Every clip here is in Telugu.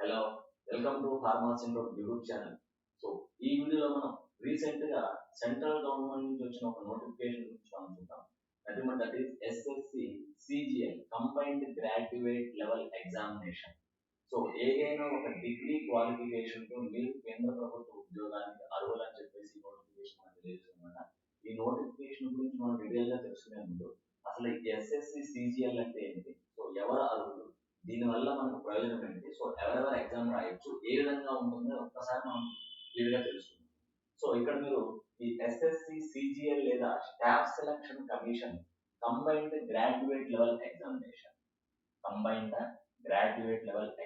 Hello, welcome to pharma syndrome YouTube channel. So ఈ వీడియోలో మనం రీసెంట్ గా సెంట్రల్ గవర్నమెంట్ నుంచి వచ్చిన ఒక నోటిఫికేషన్ గురించి మనం చూద్దాం. That is SSC CGL combined graduate level examination. So ఏదైనా ఒక డిగ్రీ క్వాలిఫికేషన్ తో మీరు కేంద్ర ప్రభుత్వ ఉద్యోగానికి అర్హులని చెప్పేసి నోటిఫికేషన్ మనకు తెలియజేస్తుందన్నమాట. ఈ నోటిఫికేషన్ గురించి మనం డీటెయిల్ గా తెలుసుకునే ముందు అసలు ఎస్ఎస్సి సిజిఎల్ అంటే ఏంటి, సో ఎవరు అర్హులు, దీనివల్ల మనకు ప్రయోజనం ఏంటి, సో ఎవరెవరు ఎగ్జామ్ రాయొచ్చు, ఏ విధంగా ఉంటుందో ఒక్కసారి మనం క్లియర్ గా తెలుసుకుందాం. సో ఇక్కడ మీరు ఈ ఎస్ఎస్సి సిజిఎల్ లేదా staff selection commission combined graduate level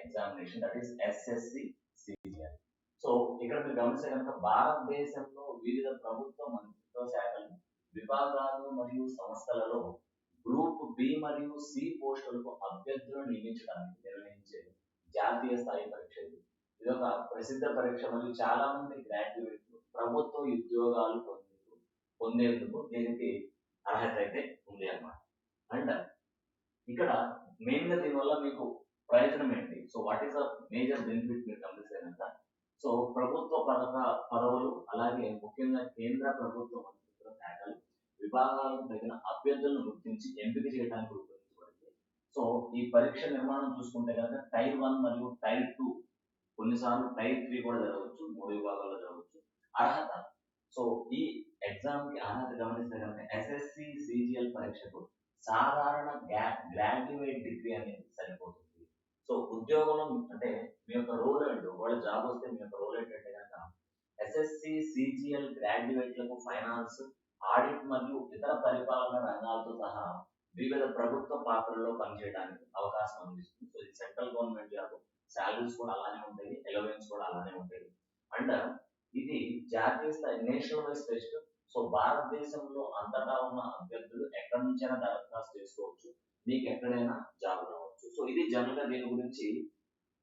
examination that is SSC CGL. So ఇక్కడ మీరు గమనిస్తే కనుక భారతదేశంలో వివిధ ప్రభుత్వ మంత్రిత్వ శాఖలు, విభాగాలు మరియు సంస్థలలో గ్రూప్ బి మరియు సి పోస్టులకు అభ్యర్థులను నియమించడానికి నిర్వహించే జాతీయ స్థాయి పరీక్ష ఇది. ఇది ఒక ప్రసిద్ధ పరీక్ష మరియు చాలా మంది గ్రాడ్యుయేట్లు ప్రభుత్వ ఉద్యోగాలు పొందేందుకు దీనికి అర్హత అయితే ఉంది అన్నమాట. అండ్ ఇక్కడ మెయిన్ గా దీనివల్ల మీకు ప్రయోజనం ఏంటి, so what is the major benefit మీరు గమనిస్తే కనుక, సో ప్రభుత్వ పదవులు అలాగే ముఖ్యంగా కేంద్ర ప్రభుత్వ మంత్రిత్వ శాఖలు, విభాగాలకు తగిన అభ్యర్థులను గుర్తించి ఎంపిక చేయడానికి రూపొందించబడింది. సో ఈ పరీక్ష నిర్మాణం చూసుకుంటే కనుక టైర్ 1 మరియు టైర్ 2, కొన్నిసార్లు టైర్ 3 కూడా జరగవచ్చు, 3 విభాగాల్లో జరగవచ్చు. అర్హత, సో ఈ ఎగ్జామ్ కి అర్హత గమనిస్తే కనుక ఎస్ఎస్సి సిజిఎల్ పరీక్షకు సాధారణ గ్రాడ్యుయేట్ డిగ్రీ అనేది సరిపోతుంది. సో ఉద్యోగంలో అంటే మీ యొక్క రోల్ ఏంటో, వాళ్ళ జాబ్ వస్తే మీ యొక్క రోల్ ఏంటంటే కనుక ఎస్ఎస్సి సిజిఎల్ గ్రాడ్యుయేట్లకు ఫైనాన్స్, ఆడిట్ మరియు ఇతర పరిపాలన రంగాలతో సహా వివిధ ప్రభుత్వ పాత్రల్లో పనిచేయడానికి అవకాశం అందిస్తుంది. సో ఇది సెంట్రల్ గవర్నమెంట్ జాబ్, శాలరీస్ కూడా అలానే ఉంటాయి, ఎలవెన్స్ కూడా అలానే ఉంటాయి. అండ్ ఇది జాతీయ స్థాయి నేషనల్ వైజ్ టెస్ట్. సో భారతదేశంలో అంతటా ఉన్న అభ్యర్థులు ఎక్కడి నుంచైనా దరఖాస్తు చేసుకోవచ్చు, మీకు ఎక్కడైనా జాబ్ రావచ్చు. సో ఇది జనరల్ గా దీని గురించి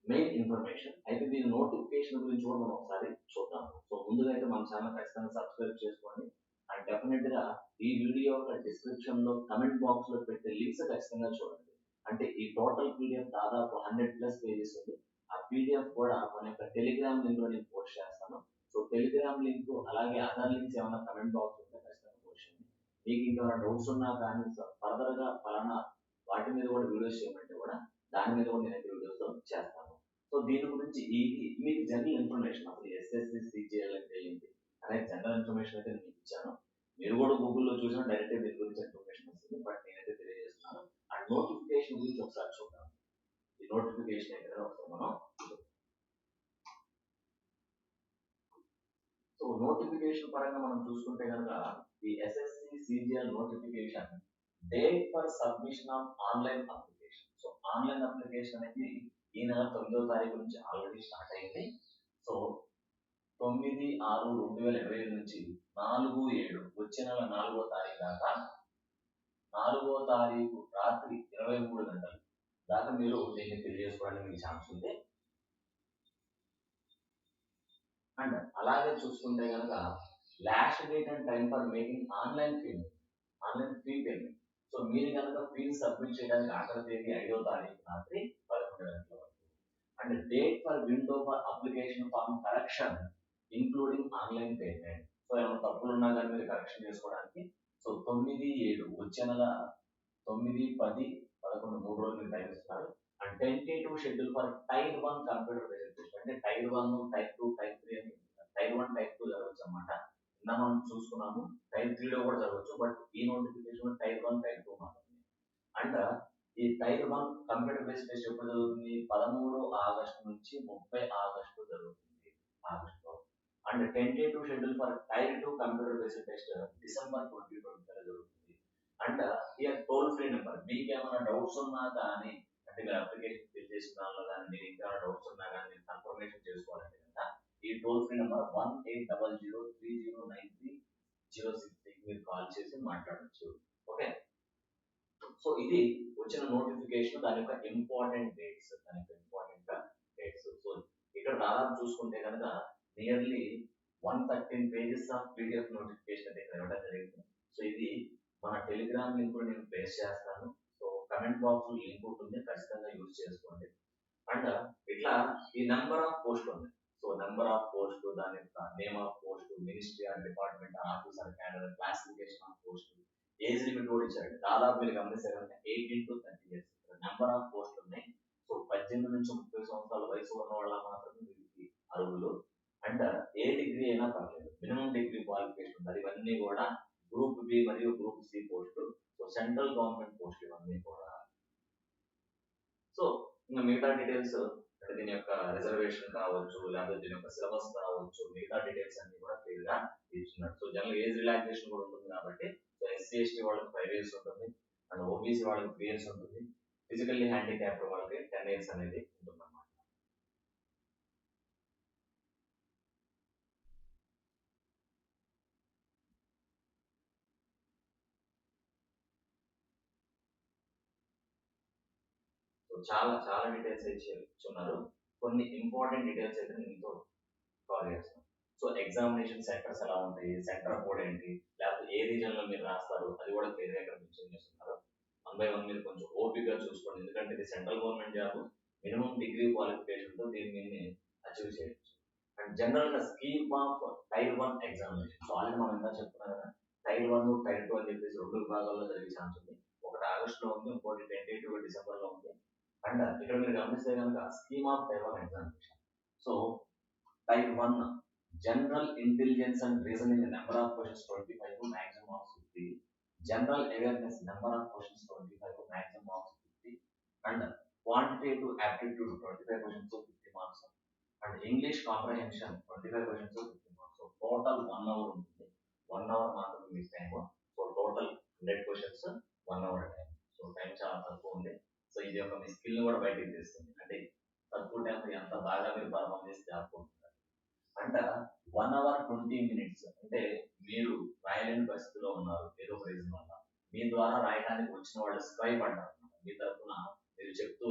మెయిన్ ఇన్ఫర్మేషన్. అయితే దీని నోటిఫికేషన్ గురించి కూడా మనం ఒకసారి చూద్దాం. సో ముందుగా అయితే మన ఛానల్ ఖచ్చితంగా సబ్స్క్రైబ్ చేసుకోండి. అండ్ డెఫినెట్ గా ఈ వీడియో యొక్క డిస్క్రిప్షన్ లో కమెంట్ బాక్స్ లో పెట్టే లింక్స్ ఖచ్చితంగా చూడండి. అంటే ఈ టోటల్ పీడిఎఫ్ దాదాపు 100+ పేజెస్ ఉంది. ఆ పీడిఎఫ్ కూడా మన యొక్క టెలిగ్రామ్ లింక్ లో నేను పోస్ట్ చేస్తాను. సో టెలిగ్రామ్ లింక్ అలాగే అదర్ లింక్స్ ఏమైనా కమెంట్ బాక్స్ ఉంటే ఖచ్చితంగా పోస్ట్ చేయండి. మీకు ఇంకేమైనా డౌట్స్ ఉన్నా కానీ ఫర్దర్ గా ఫలానా వాటి మీద కూడా వీడియోస్ చేయమంటే కూడా దాని మీద కూడా నేను వీడియోస్ చేస్తాను. సో దీని గురించి ఇది మీకు జనరల్ ఇన్ఫర్మేషన్, అసలు ఎస్ఎస్సి సిజిఎల్ అంటే ఏంటి అనేది జనరల్ ఇన్ఫర్మేషన్ అయితే నేను ఇచ్చాను. మీరు కూడా గూగుల్లో చూసినా డైరెక్ట్ దీని గురించి ఇన్ఫర్మేషన్ వస్తుంది, బట్ నేనైతే తెలియజేస్తున్నాను. అండ్ నోటిఫికేషన్ గురించి ఒకసారి చూద్దాం. ఈ నోటిఫికేషన్ అయితే ఒకసారి మనం సో నోటిఫికేషన్ పరంగా మనం చూసుకుంటే కనుక ఈ SSC CGL notification date for submission of online application. So online application అనేది ఈ నెల 9వ తారీఖు నుంచి ఆల్రెడీ స్టార్ట్ అయింది. సో 9/6/2025 నుంచి 4/7 వచ్చే నెల 4వ తారీఖు దాకా, 4వ తారీఖు రాత్రి 23 గంటలు దాకా మీరు దీన్ని తెలియజేసుకోవడానికి మీకు ఛాన్స్ ఉంది. అండ్ అలాగే చూసుకుంటే కనుక last date and time for making online fee payment. So మీరు కనుక ఫీజు సబ్మిట్ చేయడానికి ఆఖరి తేదీ 5వ తారీఖు రాత్రి 11 గంటల వరకు. And date for window for application form correction including online payment. So ఏమైనా తప్పులు ఉన్నా కానీ మీరు కరెక్షన్ చేసుకోవడానికి సో 9/7 వచ్చే నెల 9, 10, 11 3 రోజులు మీరు టైం ఇస్తున్నారు. And tentative schedule for tyre 1 computer based test. అంటే టైర్ 1, టైర్ 2, టైర్ 3 అని టైర్ 1, టైర్ 2 జరగచ్చు అనమాట. నిన్న మనం చూసుకున్నాము టైర్ 3 లో కూడా జరగచ్చు, బట్ ఈ నోటిఫికేషన్ టైర్ 1, టైర్ 2 మాత్రమే. అండ్ ఈ టైర్ 1 కంప్యూటర్ బేస్డ్ టెస్ట్ ఎప్పుడు జరుగుతుంది, 13 ఆగస్టు నుంచి 30 ఆగస్టు జరుగుతుంది, ఆగస్టులో. And tentative schedule for tier 2 computer based test December 2025 జరుగుతుంది. And here toll free number, మీకు ఏమైనా డౌట్స్ ఉన్నా కానీ, అంటే మీరు అప్లికేషన్ ఫిల్ చేసిన దానిలో కానీ మీరు ఇంకా డౌట్స్ ఉన్నా కానీ మీరు కన్ఫర్మేషన్ చేసుకోవాలంటే కనుక ఈ టోల్ ఫ్రీ నెంబర్ 1800309306 మీరు కాల్ చేసి మాట్లాడచ్చు. ఓకే, సో ఇది వచ్చిన నోటిఫికేషన్, దాని యొక్క ఇంపార్టెంట్ డేట్స్. సో ఇక్కడ దాదాపు చూసుకుంటే కనుక nearly 113 pages of PDF notification అయితే ఇక్కడ ఇవ్వడం జరిగింది. సో ఇది మన టెలిగ్రామ్ లింక్ కూడా నేను పేస్ట్ చేస్తాను. సో కమెంట్ బాక్స్ లింక్ ఉంటుంది, ఖచ్చితంగా యూజ్ చేసుకోండి. అండ్ ఇట్లా ఈ నెంబర్ ఆఫ్ పోస్ట్ ఉన్నాయి. సో నెంబర్ ఆఫ్ పోస్ట్, దాని యొక్క name of post, ministry or department or office or cadre, classification of post, age limit కూడా ఇచ్చాడు. దాదాపు మీరు గమనిస్తే కనుక 18 to 30 years number of post ఉన్నాయి. సో 18 నుంచి 30 సంవత్సరాల వయసు ఉన్న వాళ్ళ మాత్రమే వీరికి అర్హులు. అండ్ ఏ డిగ్రీ అయినా పర్లేదు, మినిమం డిగ్రీ క్వాలిఫికేషన్ ఉంది. ఇవన్నీ కూడా గ్రూప్ బి మరియు గ్రూప్ సి పోస్టులు. సో సెంట్రల్ గవర్నమెంట్ పోస్టులు ఇవన్నీ కూడా. సో ఇంకా మిగతా డీటెయిల్స్ అంటే దీని యొక్క రిజర్వేషన్ కావచ్చు, లేకపోతే దీని యొక్క సిలబస్ కావచ్చు, మిగతా డీటెయిల్స్ అన్ని కూడా క్లియర్ గా ఇచ్చున్నాడు. సో జనరల్ ఏజ్ రిలాక్సేషన్ కూడా ఉంటుంది కాబట్టి, సో ఎస్సీ ఎస్టీ వాళ్ళకి 5 years ఉంటుంది, అండ్ ఓబీసీ వాళ్ళకి 3 years ఉంటుంది, ఫిజికల్లీ హ్యాండిక్యాప్డ్ వాళ్ళకి 10 years అనేది ఉంటుంది అన్నమాట. సో చాలా చాలా డీటెయిల్స్ ఇచ్చున్నారు. కొన్ని ఇంపార్టెంట్ డీటెయిల్స్ అయితే నేను మీతో కవర్ చేస్తాను. సో ఎగ్జామినేషన్ సెంటర్స్ ఎలా ఉంటాయి, సెంటర్ కోడ్ ఏంటి, లేకపోతే ఏ రీజన్ లో మీరు రాస్తారు, అది కూడా క్లియర్ గా ఇక్కడ మెన్షన్ చేస్తున్నారు. 1 by 1 మీరు కొంచెం ఓపిక చూసుకోండి, ఎందుకంటే ఇది central government job. Minimum degree qualification తో దీన్ని అచీవ్ చేయొచ్చు. అండ్ జనరల్ గా scheme of tier 1 examination. So already మనం ఎంత చెప్తున్నాం కదా, టైర్ 1 టైర్ 2 అని చెప్పేసి 2 విభాగాల్లో జరిగే ఛాన్స్ ఉంది. ఒకటి ఆగస్ట్ లో ఉంది, ఇంకోటి 22 డిసెంబర్ లో ఉంది. అండ్ ఇక్కడ మీరు గమనిస్తే కనుక scheme of tier 1 examination. So tier 1 general intelligence and reasoning, number of questions 25 to maximum of 50. General awareness, number of questions 25 to maximum of 50. And quantitative aptitude 25 questions to 50 marks. And English comprehension 25 questions to 50 marks. So total 1 hour ఉంటుంది. 1 hour మాత్రమే miss time. So total 100 questions 1 hour time. So time చాలా తక్కువ ఉంది. సో ఇది ఒక మీ స్కిల్ ని కూడా బయటికి తీస్తుంది. అంటే తక్కువ టైం ఎంత బాగా మీరు పర్ఫామ్ చేస్తే ఆడుకుంటున్నారు. అంట 1 hour 20 minutes అంటే మీరు రాయలేని పరిస్థితిలో ఉన్నారు ఏదో ఒక రీజన్ వల్ల, మీ ద్వారా రాయడానికి వచ్చిన వాళ్ళు స్క్రైబ్ అంటారు. మీ తరఫున మీరు చెప్తూ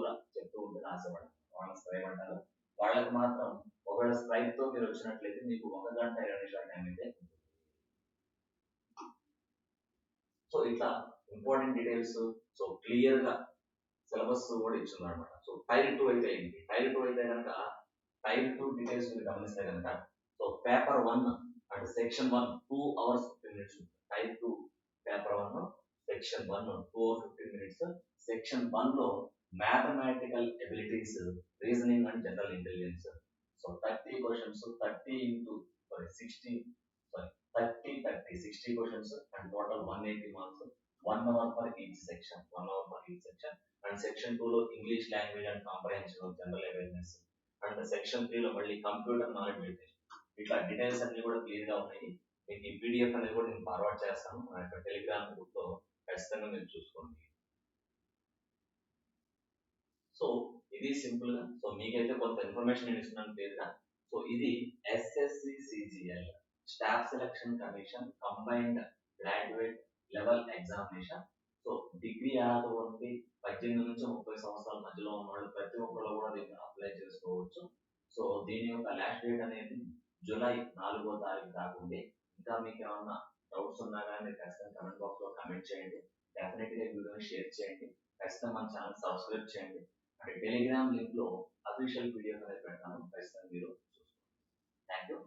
ఉంటే రాసేవాళ్ళు వాళ్ళ స్క్రైబ్ అంటారు. వాళ్ళకి మాత్రం ఒకవేళ స్క్రైబ్ తో మీరు వచ్చినట్లయితే మీకు 1 గంట 20 నిమిషాల టైం అయితే ఉంటుంది. సో ఇట్లా ఇంపార్టెంట్ డీటెయిల్స్ సో క్లియర్ గా సిలబస్ కూడా ఇచ్చింది అనమాట. సో టైర్ 2 అయితే ఏంటి, టైర్ 2 అయితే కనుక టైర్ 2 డీటెయిల్స్ మీరు గమనిస్తే కనుక, so paper 1 and section 1 2 hours 15 minutes. Tier 2 paper 1 section 1 2 hours 15 minutes. Section 1 లో mathematical abilities, reasoning and general intelligence. So 30 questions 30 into 60 60 questions and total 180 marks. 1 hour for each section, 1 hour for each section. And section 2 లో English language and comprehension, general awareness. And section 3 లో మళ్ళీ కంప్యూటర్ నాలెడ్జ్ ఎడ్యుకేషన్. ఇట్లా డీటెయిల్స్ అన్ని కూడా క్లియర్ గా ఉన్నాయి. మీకు ఈ పీడిఎఫ్ అనేది కూడా నేను ఫార్వర్డ్ చేస్తాను నా యొక్క టెలిగ్రామ్ గ్రూప్ లో, ఖచ్చితంగా మీరు చూసుకోండి. సో ఇది సింపుల్ గా, సో మీకైతే కొంత ఇన్ఫర్మేషన్ నేను ఇస్తున్నాను క్లియర్ గా. సో ఇది SSC CGL staff selection commission combined graduate level examination. So degree అర్హత ఉంది, 18 నుంచి 30 సంవత్సరాల మధ్యలో ఉన్న వాళ్ళు ప్రతి ఒక్కరు కూడా దీన్ని అప్లై చేసుకోవచ్చు. సో దీని యొక్క లాస్ట్ డేట్ అనేది జూలై 4వ తారీఖు దాకా ఉంది. ఇంకా మీకు ఏమన్నా డౌట్స్ ఉన్నా కానీ మీరు ఖచ్చితంగా కమెంట్ బాక్స్ లో కమెంట్ చేయండి. డెఫినెట్ గా వీడియోని షేర్ చేయండి. ఖచ్చితంగా మన ఛానల్ సబ్స్క్రైబ్ చేయండి. అంటే టెలిగ్రామ్ లింక్ లో అఫీషియల్ పీడిఎఫ్ అనేది పెడతాను, ఖచ్చితంగా మీరు చూసుకోండి. Thank you.